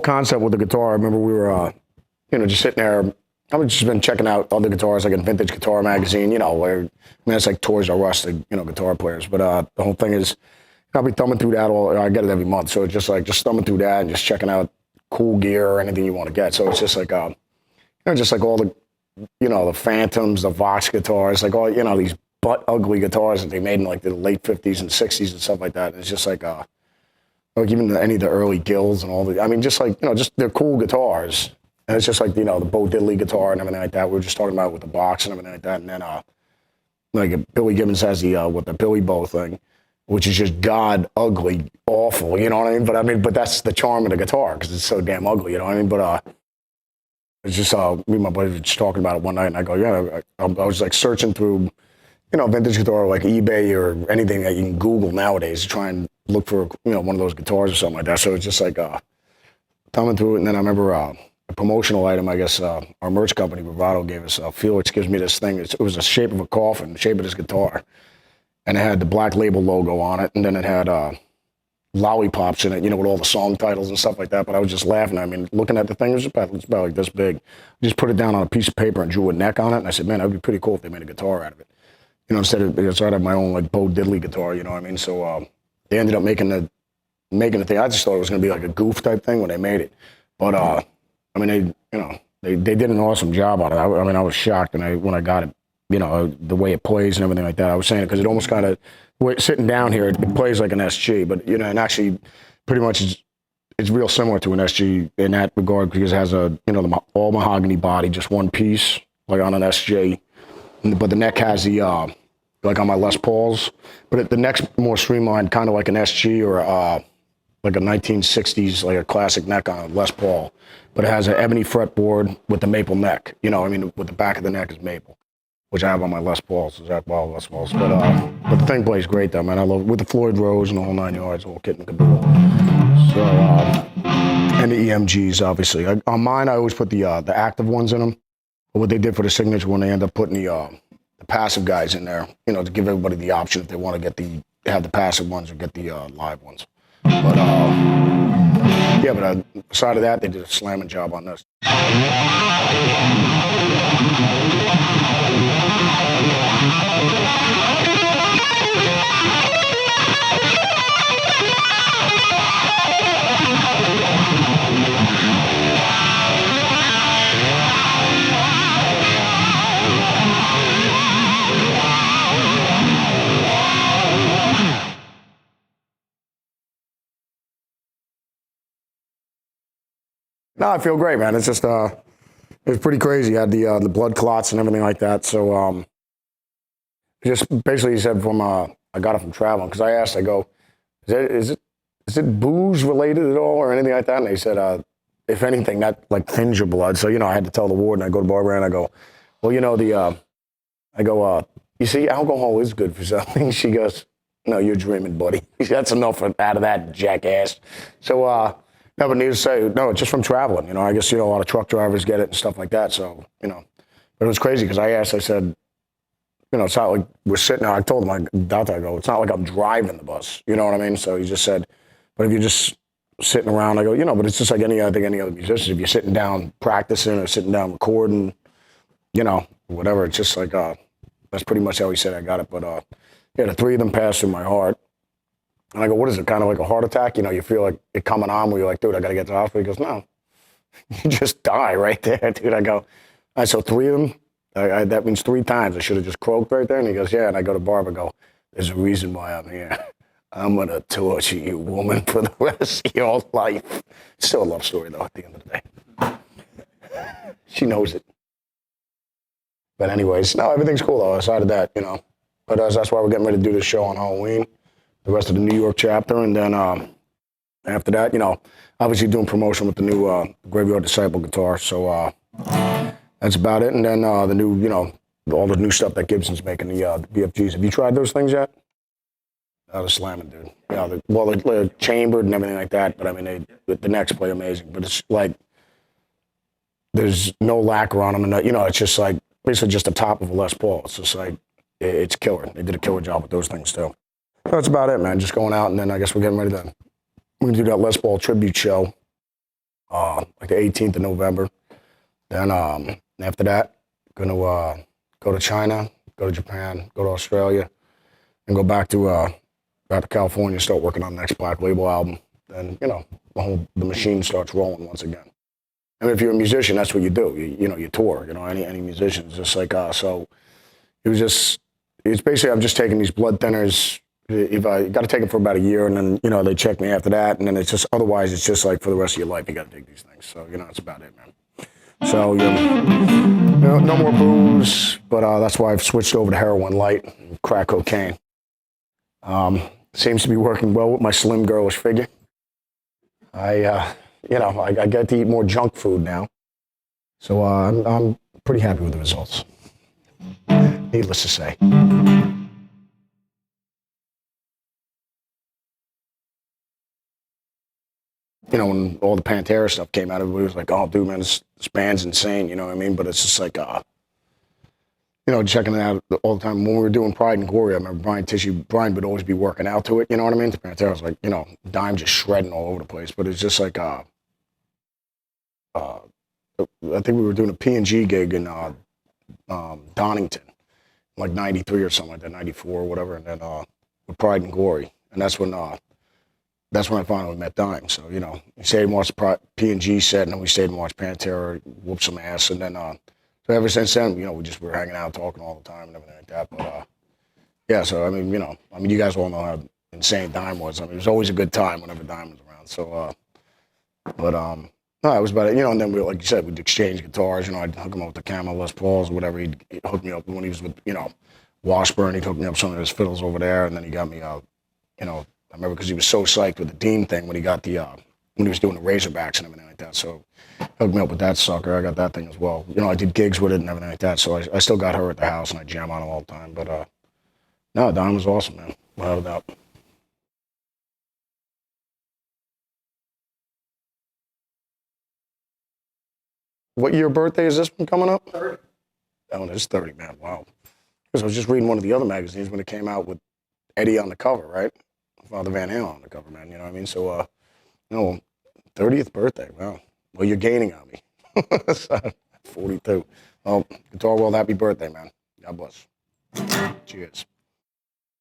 concept with the guitar, I remember we were, just sitting there. I've just been checking out other guitars, like in Vintage Guitar Magazine, where, it's like Toys R Us, guitar players. But the whole thing is, I'll be thumbing through that I get it every month. So it's just like, just thumbing through that and just checking out cool gear or anything you want to get. So it's just like, just like all the, the Phantoms, the Vox guitars, like all, these butt ugly guitars that they made in like the late 50s and 60s and stuff like that. And it's just like even any of the early Gills and all the, just like, just they're cool guitars. And it's just like, the Bo Diddley guitar and everything like that. We were just talking about with the box and everything like that. And then, like Billy Gibbons has with the Billy Bo thing, which is just god ugly, awful, you know what I mean? But that's the charm of the guitar because it's so damn ugly, you know what I mean? But it's just, me and my buddy were just talking about it one night and I go, yeah, I was like searching through, vintage guitar like eBay or anything that you can Google nowadays to try and look for, one of those guitars or something like that. So it's just like thumbing through it. And then I remember a promotional item, I guess, our merch company, Bravado, gave us. Felix gives me this thing. It was the shape of a coffin, the shape of this guitar. And it had the Black Label logo on it. And then it had lollipops in it, with all the song titles and stuff like that. But I was just laughing. Looking at the thing, it's about like this big. I just put it down on a piece of paper and drew a neck on it. And I said, man, that'd be pretty cool if they made a guitar out of it. Instead of, so I'd have my own like Bo Diddley guitar, you know what I mean? So they ended up making the thing. I just thought it was going to be like a goof type thing when they made it. But, they did an awesome job on it. I was shocked when I got it, the way it plays and everything like that. I was saying it because it almost kind of, sitting down here, it plays like an SG, but, and actually pretty much it's real similar to an SG in that regard because it has the all mahogany body, just one piece, like on an SG. But the neck has the, like on my Les Pauls, but the neck's more streamlined, kind of like an SG or like a 1960s, like a classic neck on a Les Paul. But it has an ebony fretboard with the maple neck, with the back of the neck is maple, which I have on my Les Pauls, Zakk Wylde Les Pauls. But the thing plays great though, man. I love it with the Floyd Rose and the whole 9 yards, the whole kit and caboodle. So, and the EMGs, obviously. On mine, I always put the active ones in them. But what they did for the signature one, they end up putting the passive guys in there, to give everybody the option if they want to have the passive ones or get the live ones. But aside of that, they did a slamming job on this. No, I feel great, man. It's just, it's pretty crazy. I had the blood clots and everything like that. So, just basically he said I got it from traveling. Cause I asked, I go, is it booze related at all or anything like that? And they said, if anything, that like thins your blood. So, I had to tell the warden, I go to Barbara and I go, well, I go, you see, alcohol is good for something. She goes, no, you're dreaming, buddy. That's enough out of that jackass. So, no, but needless to say, no, it's just from traveling. I guess, a lot of truck drivers get it and stuff like that. So, but it was crazy because I said, it's not like we're sitting there. I told him, I go, it's not like I'm driving the bus. You know what I mean? So he just said, but if you're just sitting around, I go, but it's just like any other musician. If you're sitting down practicing or sitting down recording, whatever, it's just like, that's pretty much how he said I got it. But, the three of them passed through my heart. And I go, what is it, kind of like a heart attack? You feel like it coming on where you're like, dude, I got to get to the hospital. He goes, no, you just die right there, dude. I go, so three of them, that means 3 times. I should have just croaked right there. And he goes, yeah. And I go to Barb and go, there's a reason why I'm here. I'm going to torture you, woman, for the rest of your life. Still a love story, though, at the end of the day. She knows it. But anyways, no, everything's cool, though, aside of that, But that's why we're getting ready to do this show on Halloween. The rest of the New York chapter, and then after that, obviously doing promotion with the new Graveyard Disciple guitar. So that's about it. And then the new, all the new stuff that Gibson's making, the BFGs. Have you tried those things yet? They're slamming, dude. They're chambered and everything like that. But the necks play amazing. But it's like there's no lacquer on them, and it's just like basically just the top of a Les Paul. It's just like it's killer. They did a killer job with those things too. That's about it, man. Just going out, and then I guess we're getting ready to do that Les Paul tribute show like the 18th of November. Then after that, gonna go to China, go to Japan, go to Australia, and go back to California, start working on the next Black Label album. Then the machine starts rolling once again. I mean, if you're a musician, that's what you do. You tour. Any musician is just like so. It's basically I'm just taking these blood thinners. If I got to take them for about a year, and then they check me after that, and then it's just otherwise it's just like for the rest of your life you got to take these things. So that's about it, man. So no more booze, but that's why I've switched over to heroin light, and crack cocaine. Seems to be working well with my slim girlish figure. I get to eat more junk food now, so I'm pretty happy with the results. Needless to say. When all the Pantera stuff came out, everybody was like, "Oh, dude, man, this band's insane." You know what I mean? But it's just like, checking it out all the time. When we were doing Pride and Glory, I remember Brian would always be working out to it. You know what I mean? The Pantera was like, Dime just shredding all over the place. But it's just like, I think we were doing a P&G gig in Donington, like 93 or something like that, 94 or whatever, and then with Pride and Glory. And that's when I finally met Dime. So, we stayed and watched the P&G set, and then we stayed and watched Pantera whoop some ass. And then, so ever since then, we were hanging out, talking all the time and everything like that. But, yeah, so, I mean, you guys all know how insane Dime was. I mean, it was always a good time whenever Dime was around. So, no, it was about it. And then like you said, we'd exchange guitars. I'd hook him up with the Camel Les Pauls or whatever. He'd hook me up when he was with, Washburn. He'd hook me up some of his fiddles over there. And then he got me, I remember because he was so psyched with the Dean thing when he got when he was doing the Razorbacks and everything like that. So hooked me up with that sucker. I got that thing as well. I did gigs with it and everything like that. So I still got her at the house and I jam on it all the time. But no, Don was awesome, man. Without a doubt. What year birthday is this one coming up? 30. Oh, it's 30, man. Wow. Because I was just reading one of the other magazines when it came out with Eddie on the cover, right? Father Van Halen on the cover, man. You know what I mean? So, 30th birthday. Wow. Well, you're gaining on me. 42. Well, Guitar World, happy birthday, man. God bless. Cheers.